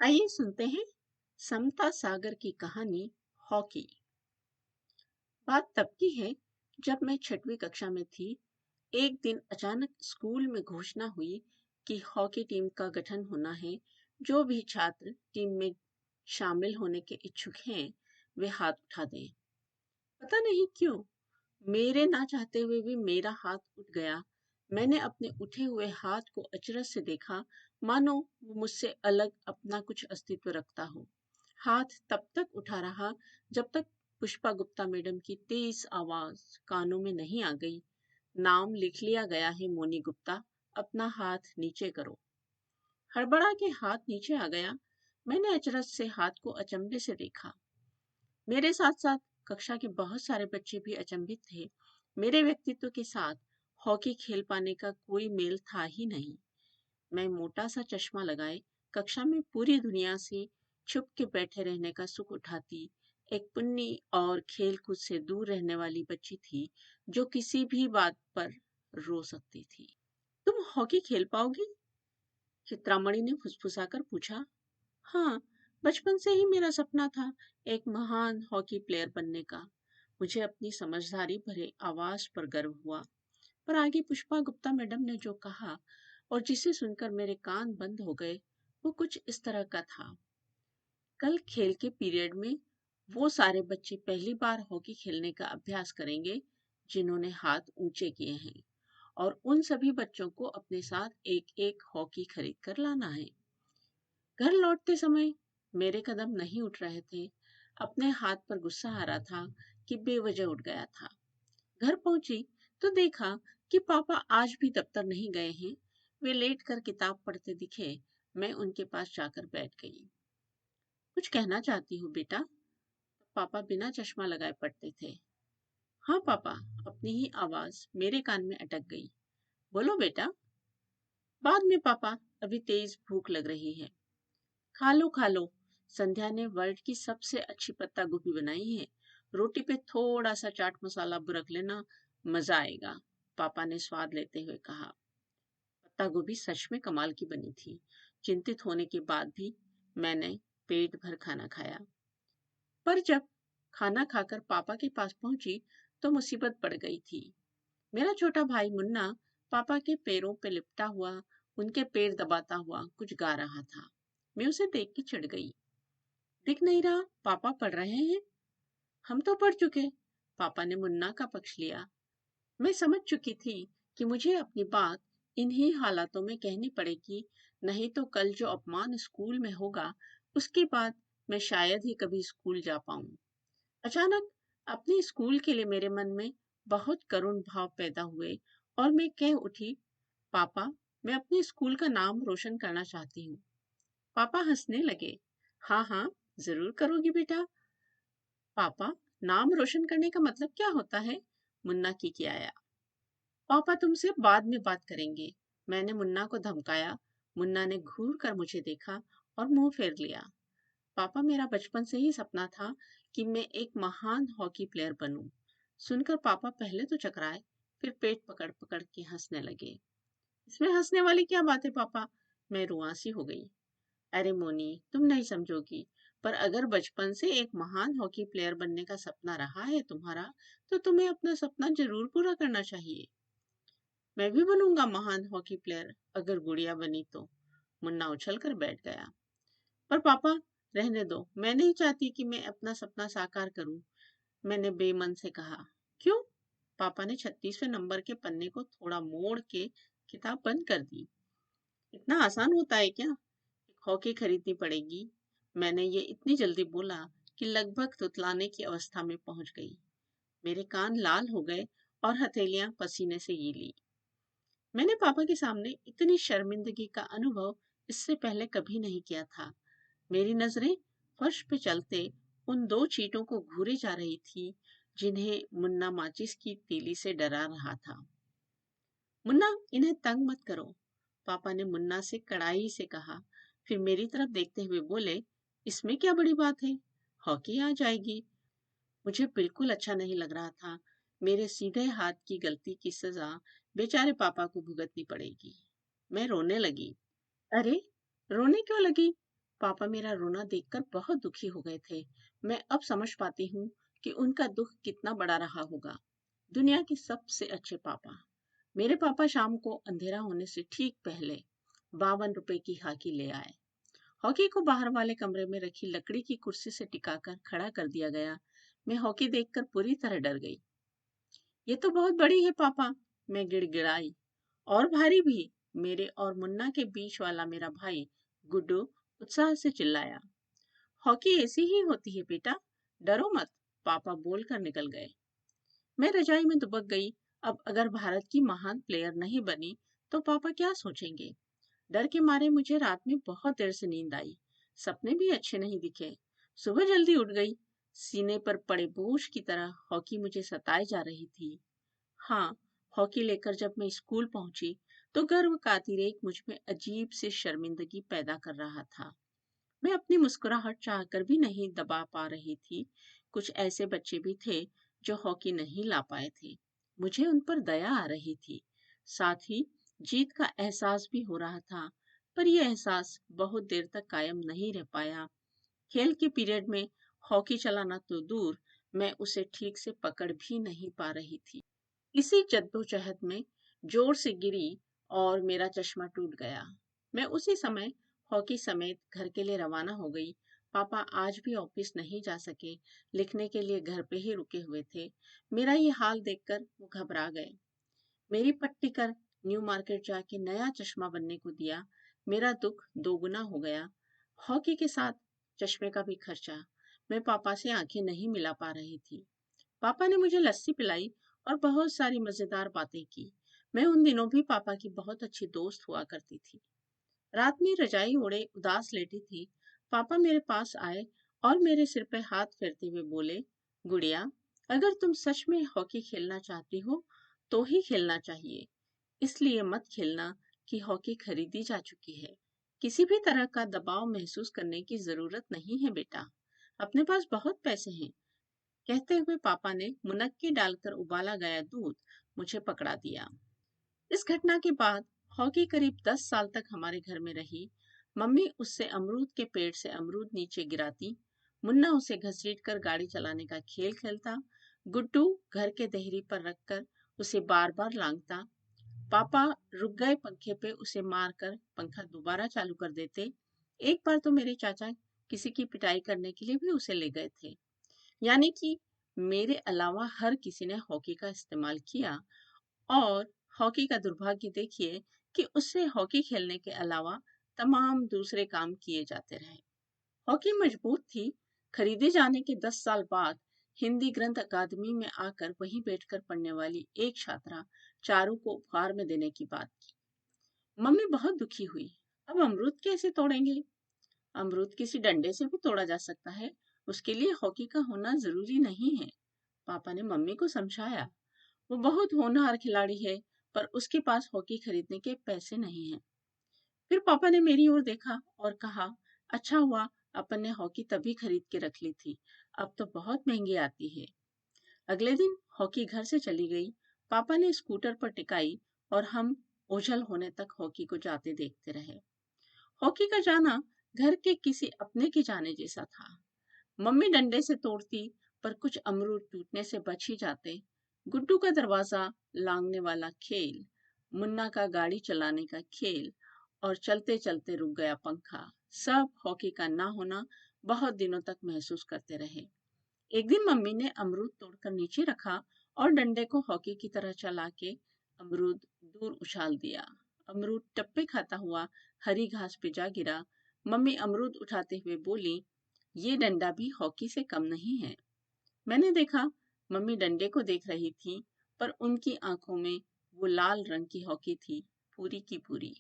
आइए सुनते हैं समता सागर की कहानी हॉकी। बात तब की है जब मैं छठवीं कक्षा में थी। एक दिन अचानक स्कूल में घोषणा हुई कि हॉकी टीम का गठन होना है। जो भी छात्र टीम में शामिल होने के इच्छुक हैं वे हाथ उठा दें। पता नहीं क्यों मेरे ना चाहते हुए भी मेरा हाथ उठ गया। मैंने अपने उठे हुए हाथ को अचरज से देखा, मानो वो मुझसे अलग अपना कुछ अस्तित्व रखता हो। हाथ तब तक उठा रहा जब तक पुष्पा गुप्ता मैडम की तेज आवाज कानों में नहीं आ गई। नाम लिख लिया गया है मोनी गुप्ता, अपना हाथ नीचे करो। हड़बड़ा के हाथ नीचे आ गया। मैंने अचरज से हाथ को अचंभे से देखा। मेरे साथ साथ कक्षा के बहुत सारे बच्चे भी अचंभित थे। मेरे व्यक्तित्व के साथ हॉकी खेल पाने का कोई मेल था ही नहीं। मैं मोटा सा चश्मा लगाए कक्षा में पूरी दुनिया से छुप के बैठे रहने का सुख उठाती एक पुन्नी और खेल कूद से दूर रहने वाली बच्ची थी, जो किसी भी बात पर रो सकती थी। तुम हॉकी खेल पाओगी? चित्रामणि ने फुसफुसाकर पूछा। हाँ, बचपन से ही मेरा सपना था एक महान हॉकी प्लेयर बनने का। मुझे अपनी समझदारी भरे आवाज पर गर्व हुआ। पर आगे पुष्पा गुप्ता मैडम ने जो कहा और जिसे सुनकर मेरे कान बंद हो गए, वो कुछ इस तरह का था। कल खेल के पीरियड में वो सारे बच्चे पहली बार हॉकी खेलने का अभ्यास करेंगे जिन्होंने हाथ ऊंचे किए हैं, और उन सभी बच्चों को अपने साथ एक एक हॉकी खरीद कर लाना है। घर लौटते समय मेरे कदम नहीं उठ रहे थे। अपने हाथ पर गुस्सा आ रहा था कि बेवजह उठ गया था। घर पहुंची तो देखा कि पापा आज भी दफ्तर नहीं गए हैं। वे लेट कर किताब पढ़ते दिखे। मैं उनके पास जाकर बैठ गई। कुछ कहना चाहती हूँ बेटा? पापा बिना चश्मा लगाए पढ़ते थे। हाँ पापा। अपनी ही आवाज मेरे कान में अटक गई। बोलो बेटा। बाद में पापा, अभी तेज भूख लग रही है। खा लो खा लो। संध्या ने वर्ल्ड की सबसे अच्छी पत्ता गोभी बनाई है। रोटी पे थोड़ा सा चाट मसाला बुरक लेना, मजा आएगा। पापा ने स्वाद लेते हुए कहा। पत्ता गोभी सच में कमाल की बनी थी। चिंतित होने के बाद भी मैंने पेट भर खाना खाया। पर जब खाना खाकर पापा के पास पहुंची तो मुसीबत पड़ गई थी। मेरा छोटा भाई मुन्ना पापा के पैरों पे लिपटा हुआ, उनके पैर दबाता हुआ कुछ गा रहा था। मैं उसे देख के चिढ़ गई। दिख नहीं रहा पापा पढ़ रहे हैं? हम तो पढ़ चुके। पापा ने मुन्ना का पक्ष लिया। मैं समझ चुकी थी कि मुझे अपनी बात इन्हीं हालातों में कहनी पड़ेगी, नहीं तो कल जो अपमान स्कूल में होगा उसके बाद मैं शायद ही कभी स्कूल जा पाऊं। अचानक अपने स्कूल के लिए मेरे मन में बहुत करुण भाव पैदा हुए और मैं कह उठी, पापा, मैं अपने स्कूल का नाम रोशन करना चाहती हूँ। पापा हंसने लगे। हाँ हाँ, जरूर करोगी बेटा। पापा, नाम रोशन करने का मतलब क्या होता है? मुन्ना की आया। पापा तुमसे बाद में बात करेंगे, मैंने मुन्ना को धमकाया। मुन्ना ने घूर कर मुझे देखा और मुंह फेर लिया। पापा, मेरा बचपन से ही सपना था कि मैं एक महान हॉकी प्लेयर बनूं। सुनकर पापा पहले तो चकराए, फिर पेट पकड़ पकड़ के हंसने लगे। इसमें हंसने वाली क्या बात है पापा? मैं रुआंसी हो गई। अरे मोनी, तुम नहीं समझोगी, पर अगर बचपन से एक महान हॉकी प्लेयर बनने का सपना रहा है तुम्हारा, तो तुम्हें अपना सपना जरूर पूरा करना चाहिए। मैं भी बनूंगा महान हॉकी प्लेयर, अगर गुड़िया बनी तो। मुन्ना उछल कर बैठ गया। पर पापा, रहने दो, मैं नहीं चाहती कि मैं अपना सपना साकार करूं, मैंने बेमन से कहा। क्यों? पापा ने 36वें नंबर के पन्ने को थोड़ा मोड़ के किताब बंद कर दी। इतना आसान होता है क्या? हॉकी खरीदनी पड़ेगी। मैंने ये इतनी जल्दी बोला कि लगभग तुतलाने की अवस्था में पहुंच गई। मेरे कान लाल हो गए और हथेलियां पसीने से गीली। मैंने पापा के सामने इतनी शर्मिंदगी का अनुभव इससे पहले कभी नहीं किया था। मेरी नजरें फर्श पे चलते उन दो चींटों को घूरे जा रही थी जिन्हें मुन्ना माचिस की तीली से डरा रहा था। मुन्ना, इन्हें तंग मत करो, पापा ने मुन्ना से कड़ाई से कहा। फिर मेरी तरफ देखते हुए बोले, इसमें क्या बड़ी बात है, हॉकी आ जाएगी। मुझे बिल्कुल अच्छा नहीं लग रहा था। मेरे सीधे हाथ की गलती की सजा बेचारे पापा को भुगतनी पड़ेगी। मैं रोने लगी। अरे, रोने क्यों लगी? पापा मेरा रोना देखकर बहुत दुखी हो गए थे। मैं अब समझ पाती हूँ कि उनका दुख कितना बड़ा रहा होगा। दुनिया के सबसे अच्छे पापा। मेरे पापा शाम को अंधेरा होने से ठीक पहले 52 रुपए की हॉकी ले आए। हॉकी को बाहर वाले कमरे में रखी लकड़ी की कुर्सी से टिकाकर खड़ा कर दिया गया। मैं हॉकी देखकर पूरी तरह डर गई। ये तो बहुत बड़ी है पापा, मैं गिड़गिड़ाई। और भारी भी, मेरे और मुन्ना के बीच वाला मेरा भाई गुड्डू उत्साह से चिल्लाया। हॉकी ऐसी ही होती है बेटा, डरो मत, पापा बोलकर निकल गए। मैं रजाई में दुबक गई। अब अगर भारत की महान प्लेयर नहीं बनी तो पापा क्या सोचेंगे। डर के मारे मुझे रात में बहुत देर से नींद आई। सपने भी अच्छे नहीं दिखे। सुबह जल्दी उठ गई। सीने पर पड़े बोझ की तरह हॉकी मुझे सताए जा रही थी। हाँ, हॉकी लेकर जब मैं स्कूल पहुंची तो गर्व का अतिरेक मुझ में अजीब सी शर्मिंदगी पैदा कर रहा था। मैं अपनी मुस्कुराहट चाहकर भी नहीं दबा पा रही थी। कुछ ऐसे बच्चे भी थे जो हॉकी नहीं ला पाए थे। मुझे उन पर दया आ रही थी। साथ ही जीत का एहसास भी हो रहा था। पर यह एहसास बहुत देर तक कायम नहीं रह पाया। खेल के पीरियड में हॉकी चलाना तो दूर, मैं उसे ठीक से पकड़ भी नहीं पा रही थी। इसी जद्दोजहद में जोर से गिरी और मेरा चश्मा टूट गया। मैं उसी समय हॉकी समेत घर के लिए रवाना हो गई। पापा आज भी ऑफिस नहीं जा सके, लिखने के लिए घर पे ही रुके हुए थे। मेरा ये हाल देखकर वो घबरा गए। मेरी पट्टी कर न्यू मार्केट जाके नया चश्मा बनने को दिया। मेरा दुख दोगुना हो गया। हॉकी के साथ चश्मे का भी खर्चा। मैं पापा से आंखें नहीं मिला पा रही थी। पापा ने मुझे लस्सी पिलाई और बहुत सारी मजेदार बातें की। मैं उन दिनों भी पापा की बहुत अच्छी दोस्त हुआ करती थी। रात में रजाई ओढ़े उदास लेटी थी। पापा मेरे पास आए और मेरे सिर पे हाथ फेरते हुए बोले, गुड़िया, अगर तुम सच में हॉकी खेलना चाहती हो तो ही खेलना चाहिए। इसलिए मत खेलना कि हॉकी खरीदी जा चुकी है। किसी भी तरह का दबाव महसूस करने की जरूरत नहीं है बेटा। अपने पास बहुत पैसे हैं। कहते हुए पापा ने मुनक्की डालकर उबाला गया दूध मुझे पकड़ा दिया। इस घटना के बाद हॉकी करीब 10 साल तक हमारे घर में रही। मम्मी उससे अमरूद के पेड़ से अमरूद नीचे गिराती। मुन्ना उसे घसीट कर गाड़ी चलाने का खेल खेलता। गुड्डू घर के देहरी पर रखकर उसे बार बार लांघता। पापा रुक गए पंखे पे उसे मारकर पंखा दोबारा चालू कर देते। एक बार तो मेरे चाचा किसी की पिटाई करने के लिए भी उसे ले गए थे। यानी कि मेरे अलावा हर किसी ने हॉकी का इस्तेमाल किया। और हॉकी का दुर्भाग्य देखिए कि उससे हॉकी खेलने के अलावा तमाम दूसरे काम किए जाते रहे। हॉकी मजबूत थी। खरीदे जाने के 10 साल बाद हिंदी ग्रंथ अकादमी में आकर वहीं बैठकर पढ़ने वाली एक छात्रा चारू को उपहार में देने की बात की। मम्मी बहुत दुखी हुई। अब अमरूद कैसे तोड़ेंगे। अमरूद किसी डंडे से भी तोड़ा जा सकता है। उसके लिए हॉकी का होना जरूरी नहीं है। पापा ने मम्मी को समझाया। वो बहुत होनहार खिलाड़ी है, पर उसके पास हॉकी खरीदने के पैसे नहीं हैं। फिर पापा ने मेरी ओर देखा और कहा, अच्छा हुआ अपन ने हॉकी तभी खरीद के रख ली थी, अब तो बहुत महंगी आती है। अगले दिन हॉकी घर से चली गई। पापा ने स्कूटर पर टिकाई और हम ओझल होने तक हॉकी को जाते देखते रहे। हॉकी का जाना घर के किसी अपने के जाने जैसा था। मम्मी डंडे से तोड़ती, पर कुछ अमरूद टूटने से बच ही जाते। गुड्डू का दरवाजा लांघने वाला खेल, मुन्ना का गाड़ी चलाने का खेल और चलते चलते रुक गया पंखा, सब हॉकी का ना होना बहुत दिनों तक महसूस करते रहे। एक दिन मम्मी ने अमरूद तोड़कर नीचे रखा और डंडे को हॉकी की तरह चला के अमरूद दूर उछाल दिया। अमरूद टप्पे खाता हुआ हरी घास पे जा गिरा। मम्मी अमरूद उठाते हुए बोली, ये डंडा भी हॉकी से कम नहीं है। मैंने देखा मम्मी डंडे को देख रही थी, पर उनकी आंखों में वो लाल रंग की हॉकी थी, पूरी की पूरी।